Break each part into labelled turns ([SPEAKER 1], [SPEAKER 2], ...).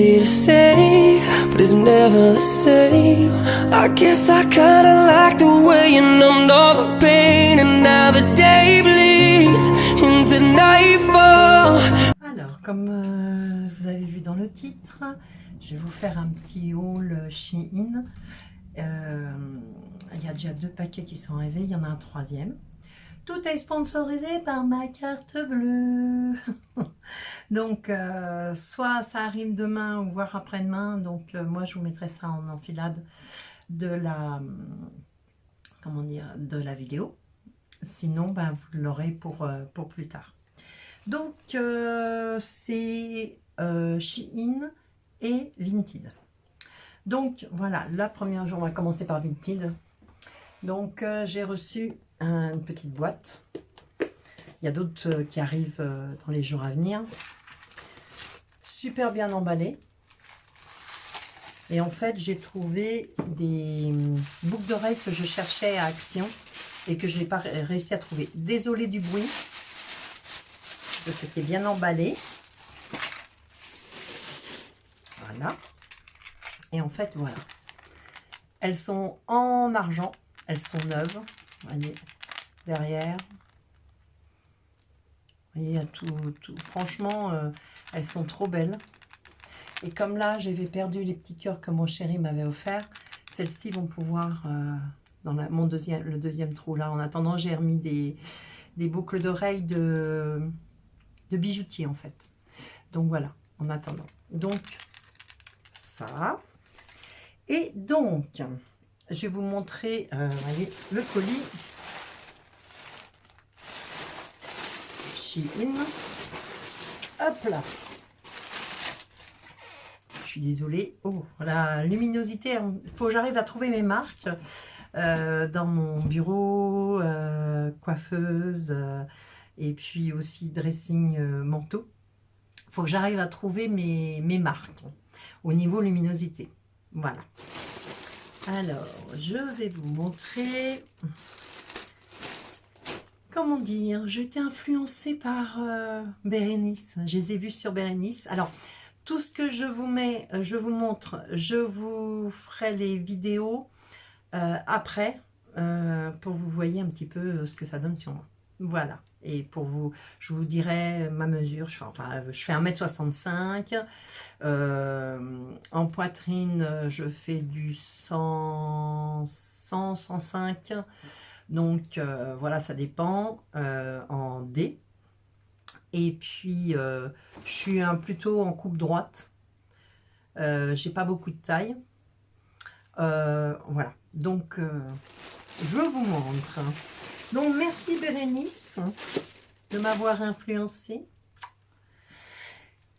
[SPEAKER 1] easy to say, but it's never the same. I guess I kinda like the way you numbed all the pain, and now the day bleeds into nightfall.
[SPEAKER 2] Alors, comme vous avez vu dans le titre, je vais vous faire un petit haul Shein. Il y a déjà 2 paquets qui sont arrivés, il y en a un 3e. Tout est sponsorisé par ma carte bleue. Donc, soit ça arrive demain ou voire après-demain. Donc, moi, je vous mettrai ça en enfilade de la, comment dire, de la vidéo. Sinon, ben, vous l'aurez pour plus tard. Donc, c'est Shein et Vinted. Donc, voilà, la première jour, on va commencer par Vinted. Donc, j'ai reçu une petite boîte. Il y a d'autres qui arrivent dans les jours à venir. Super bien emballé. Et en fait, j'ai trouvé des boucles d'oreilles que je cherchais à Action et que je n'ai pas réussi à trouver. Désolée du bruit. C'était bien emballé. Voilà. Et en fait, voilà. Elles sont en argent. Elles sont neuves. Vous voyez, derrière. Vous voyez, il y a tout. Franchement, elles sont trop belles. Et comme là, j'avais perdu les petits cœurs que mon chéri m'avait offert, celles-ci vont pouvoir, dans le deuxième trou là. En attendant, j'ai remis des boucles d'oreilles de bijoutier en fait. Donc voilà, en attendant. Donc, ça. Et donc, je vais vous montrer, voyez, le colis Shein. Hop là. Je suis désolée. Oh, la luminosité, il faut que j'arrive à trouver mes marques dans mon bureau, coiffeuse, et puis aussi dressing manteau. Il faut que j'arrive à trouver mes marques au niveau luminosité. Voilà. Alors, je vais vous montrer. Comment dire, j'ai été influencée par Bérénice. Je les ai vus sur Bérénice. Alors, tout ce que je vous mets, je vous montre, je vous ferai les vidéos après pour que vous voyez un petit peu ce que ça donne sur moi. Voilà. Et pour vous, je vous dirai ma mesure. Je fais 1m65. En poitrine, je fais du 105. Donc, voilà, ça dépend en D. Et puis, je suis plutôt en coupe droite. J'ai pas beaucoup de taille. Voilà. Donc, je vous montre. Donc, merci Bérénice de m'avoir influencé.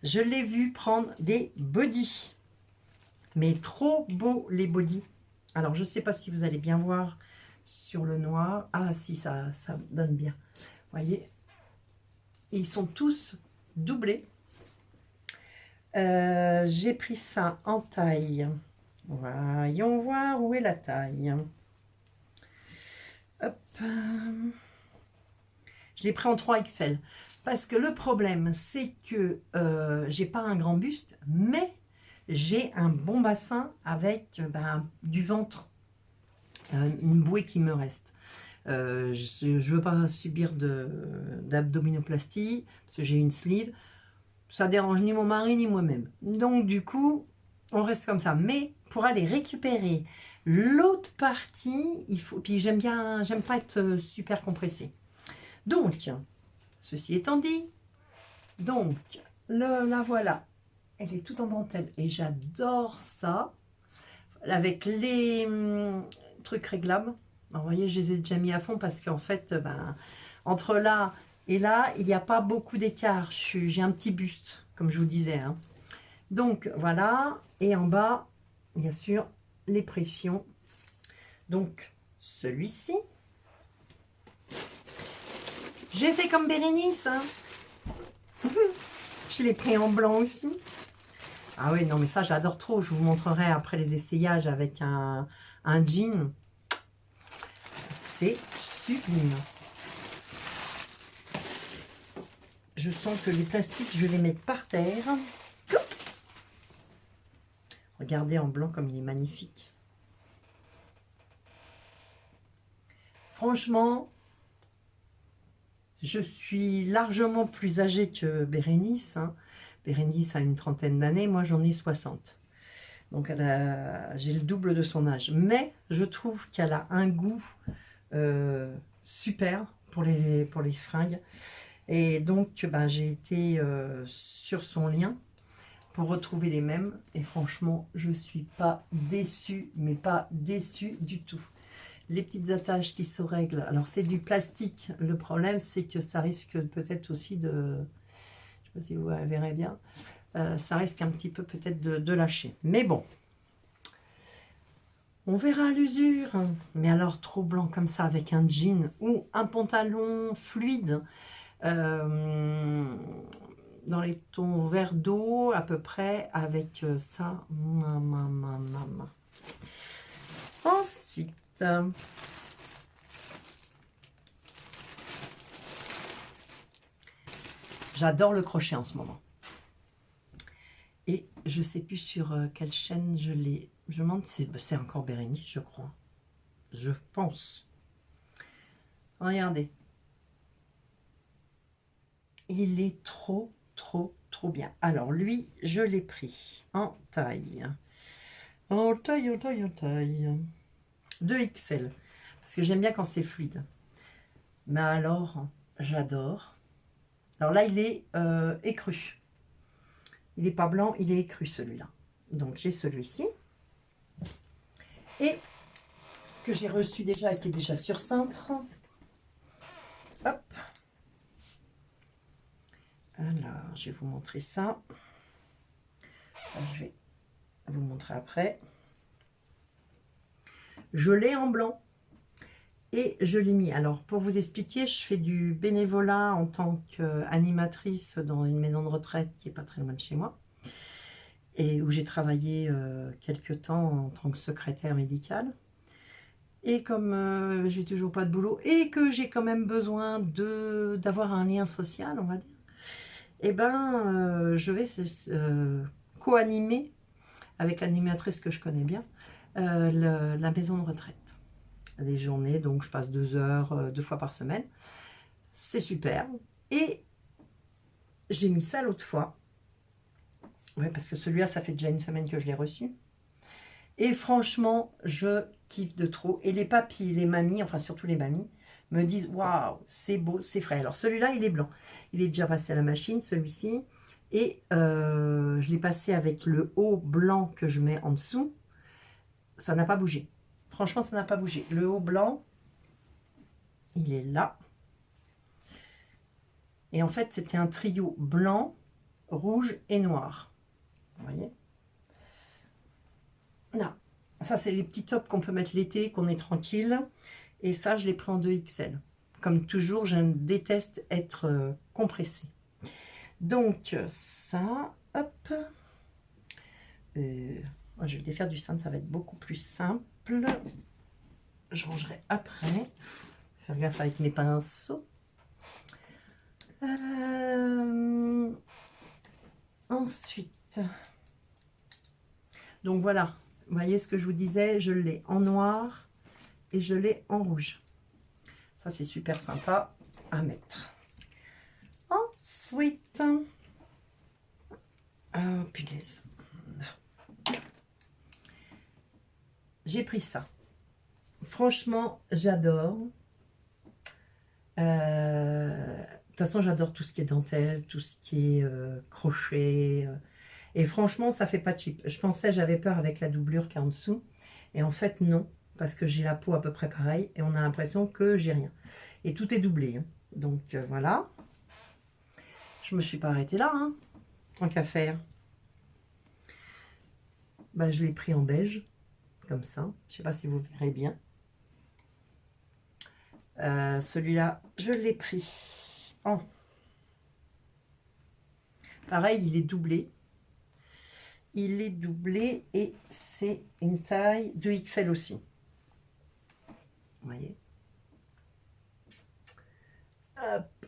[SPEAKER 2] Je l'ai vu prendre des bodys. Mais trop beaux les bodys. Alors, je ne sais pas si vous allez bien voir sur le noir. Ah, si, ça donne bien. Vous voyez? Et ils sont tous doublés. J'ai pris ça en taille. Voyons voir où est la taille. Hop. Je l'ai pris en 3XL. Parce que le problème, c'est que j'ai pas un grand buste, mais j'ai un bon bassin avec du ventre. Une bouée qui me reste. Je ne veux pas subir d'abdominoplastie, parce que j'ai une sleeve. Ça dérange ni mon mari ni moi-même. Donc du coup, on reste comme ça. Mais pour aller récupérer l'autre partie, il faut. Puis j'aime pas être super compressée. Donc, ceci étant dit, donc la voilà. Elle est toute en dentelle et j'adore ça. Avec les trucs réglables. Alors, vous voyez, je les ai déjà mis à fond parce qu'en fait, entre là et là, il n'y a pas beaucoup d'écart. J'ai un petit buste, comme je vous disais. Hein. Donc, voilà. Et en bas, bien sûr, les pressions. Donc, celui-ci. J'ai fait comme Bérénice. Hein. Je l'ai pris en blanc aussi. Ah oui, non, mais ça, j'adore trop. Je vous montrerai après les essayages avec un jean. C'est sublime. Je sens que les plastiques, je vais les mettre par terre. Oups. Regardez en blanc comme il est magnifique. Franchement, je suis largement plus âgée que Bérénice. Hein. Bérénice a une trentaine d'années, moi j'en ai 60. Donc j'ai le double de son âge. Mais je trouve qu'elle a un goût super pour les fringues. Et donc ben, j'ai été sur son lien pour retrouver les mêmes. Et franchement, je ne suis pas déçue, mais pas déçue du tout. Les petites attaches qui se règlent. Alors, c'est du plastique. Le problème, c'est que ça risque peut-être aussi de... Je ne sais pas si vous verrez bien. Ça risque un petit peu peut-être de lâcher. Mais bon. On verra à l'usure. Mais alors, trop blanc comme ça avec un jean ou un pantalon fluide dans les tons vert d'eau à peu près avec ça. Ensuite... J'adore le crochet en ce moment. Et je sais plus sur quelle chaîne je l'ai. Je me demande, c'est encore Bérénice, je crois. Je pense. Regardez. Il est trop bien. Alors lui, je l'ai pris en taille. En taille. 2XL. Parce que j'aime bien quand c'est fluide. Mais alors, j'adore. Alors là, il est écru. Il n'est pas blanc, il est écru celui-là. Donc j'ai celui-ci. Et que j'ai reçu déjà et qui est déjà sur cintre. Hop. Alors, je vais vous montrer ça. Ça, je vais vous montrer après. Je l'ai en blanc. Et je l'ai mis. Alors, pour vous expliquer, je fais du bénévolat en tant qu'animatrice dans une maison de retraite qui n'est pas très loin de chez moi. Et où j'ai travaillé quelques temps en tant que secrétaire médicale. Et comme j'ai toujours pas de boulot et que j'ai quand même besoin d'avoir un lien social, on va dire, et ben, je vais co-animer avec l'animatrice que je connais bien la maison de retraite. Les journées, donc je passe 2 heures 2 fois par semaine. C'est super. Et j'ai mis ça l'autre fois. Ouais, parce que celui-là, ça fait déjà une semaine que je l'ai reçu. Et franchement, je kiffe de trop. Et les papis, les mamies, enfin surtout les mamies, me disent waouh, c'est beau, c'est frais. Alors celui-là, il est blanc. Il est déjà passé à la machine, celui-ci. Et je l'ai passé avec le haut blanc que je mets en dessous. Ça n'a pas bougé. Franchement, ça n'a pas bougé. Le haut blanc, il est là. Et en fait, c'était un trio blanc, rouge et noir. Vous voyez? Non. Ça, c'est les petits tops qu'on peut mettre l'été, qu'on est tranquille. Et ça, je l'ai pris en 2XL. Comme toujours, je déteste être compressée. Donc, ça, hop. Je vais le défaire du cintre, ça va être beaucoup plus simple. Je rangerai après. Faire gaffe avec mes pinceaux. Ensuite, donc voilà, vous voyez ce que je vous disais, je l'ai en noir et je l'ai en rouge. Ça, c'est super sympa à mettre. Ensuite, oh punaise, j'ai pris ça. Franchement, j'adore. De toute façon, j'adore tout ce qui est dentelle, tout ce qui est crochet. Et franchement, ça fait pas cheap. Je pensais, j'avais peur avec la doublure qu'il y a en dessous. Et en fait, non. Parce que j'ai la peau à peu près pareille. Et on a l'impression que j'ai rien. Et tout est doublé. Hein. Donc, voilà. Je me suis pas arrêtée là. Hein, tant qu'à faire. Bah, je l'ai pris en beige. Comme ça. Je sais pas si vous verrez bien. Celui-là, je l'ai pris en... Pareil, il est doublé. Il est doublé et c'est une taille 2XL aussi. Vous voyez? Hop.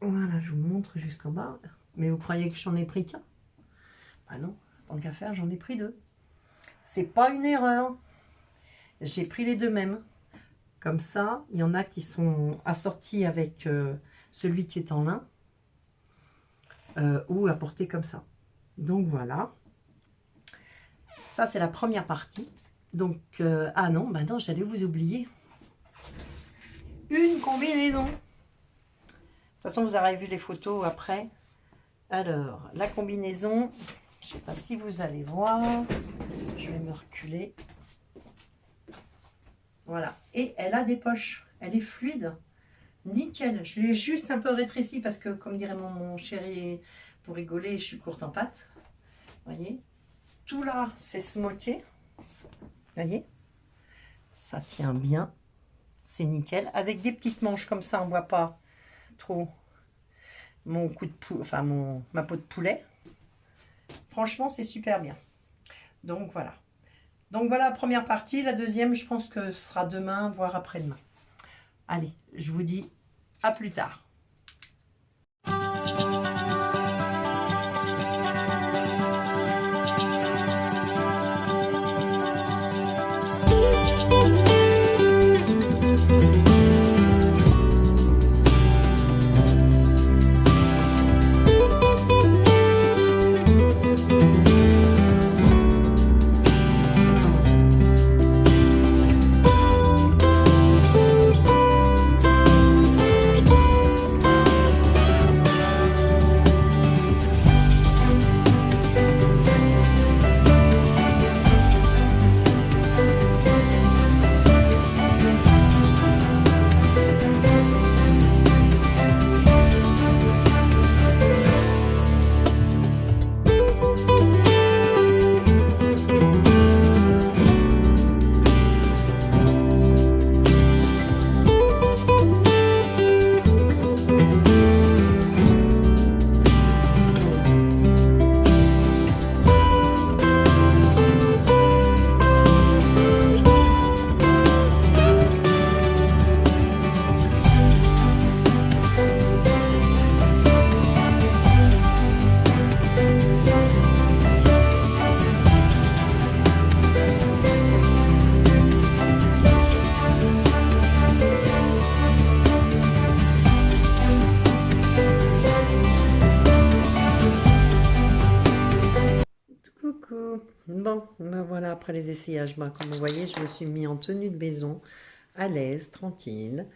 [SPEAKER 2] Voilà, je vous montre jusqu'en bas. Mais vous croyez que j'en ai pris qu'un? Bah non, tant qu'à faire, j'en ai pris 2. c'est pas une erreur. J'ai pris les deux mêmes. Comme ça, il y en a qui sont assortis avec celui qui est en lin ou à porter comme ça. Donc voilà. Ça, c'est la première partie. Donc, ah non, bah non, j'allais vous oublier. Une combinaison. De toute façon, vous aurez vu les photos après. Alors, la combinaison, je ne sais pas si vous allez voir. Je vais me reculer. Voilà. Et elle a des poches. Elle est fluide. Nickel. Je l'ai juste un peu rétrécie parce que, comme dirait mon chéri, pour rigoler, je suis courte en pâte. Vous voyez? Tout là, c'est smoké. Vous voyez? Ça tient bien. C'est nickel. Avec des petites manches comme ça, on ne voit pas trop mon coup de poulet, enfin ma peau de poulet. Franchement, c'est super bien. Donc voilà. Donc voilà la première partie. La deuxième, je pense que ce sera demain, voire après-demain. Allez, je vous dis à plus tard. Coucou. Bon, ben voilà, après les essayages, ben, comme vous voyez, je me suis mis en tenue de maison, à l'aise, tranquille.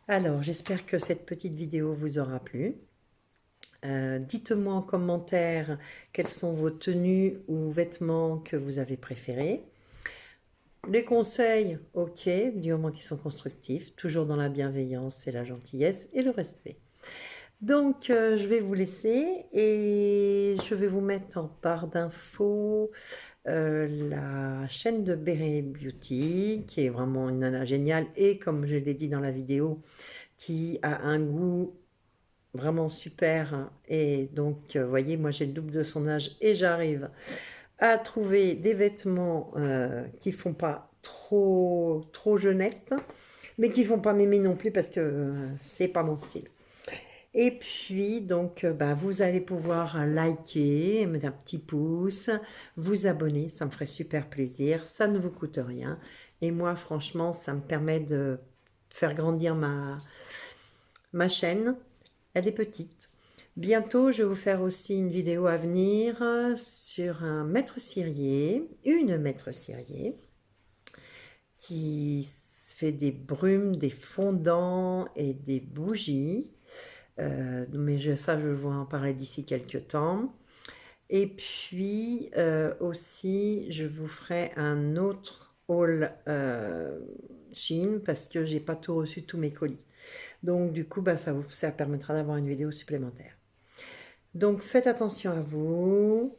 [SPEAKER 2] Alors, j'espère que cette petite vidéo vous aura plu. Dites-moi en commentaire quelles sont vos tenues ou vêtements que vous avez préférés. Les conseils, ok, du moment qu'ils sont constructifs, toujours dans la bienveillance et la gentillesse et le respect. Donc, je vais vous laisser et je vais vous mettre en barre d'infos la chaîne de Béré Beauty, qui est vraiment une nana géniale et, comme je l'ai dit dans la vidéo, qui a un goût vraiment super. Et donc, vous voyez, moi j'ai le double de son âge et j'arrive à trouver des vêtements qui font pas trop jeunettes, mais qui font pas mémé non plus parce que c'est pas mon style. Et puis, donc, bah, vous allez pouvoir liker, mettre un petit pouce, vous abonner, ça me ferait super plaisir, ça ne vous coûte rien. Et moi, franchement, ça me permet de faire grandir ma chaîne. Elle est petite. Bientôt, je vais vous faire aussi une vidéo à venir sur un maître cirier, une maître cirier, qui fait des brumes, des fondants et des bougies. Mais ça, je vais en parler d'ici quelques temps. Et puis, aussi, je vous ferai un autre haul Shein parce que j'ai pas tout reçu, tous mes colis. Donc, du coup, bah, ça permettra d'avoir une vidéo supplémentaire. Donc, faites attention à vous,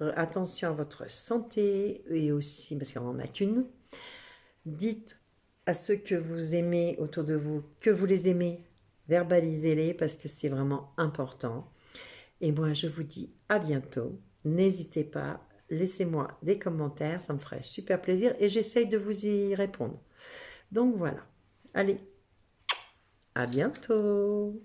[SPEAKER 2] attention à votre santé et aussi, parce qu'on n'en a qu'une. Dites à ceux que vous aimez autour de vous que vous les aimez, verbalisez-les parce que c'est vraiment important. Et moi, je vous dis à bientôt. N'hésitez pas, laissez-moi des commentaires, ça me ferait super plaisir et j'essaye de vous y répondre. Donc voilà, allez, à bientôt.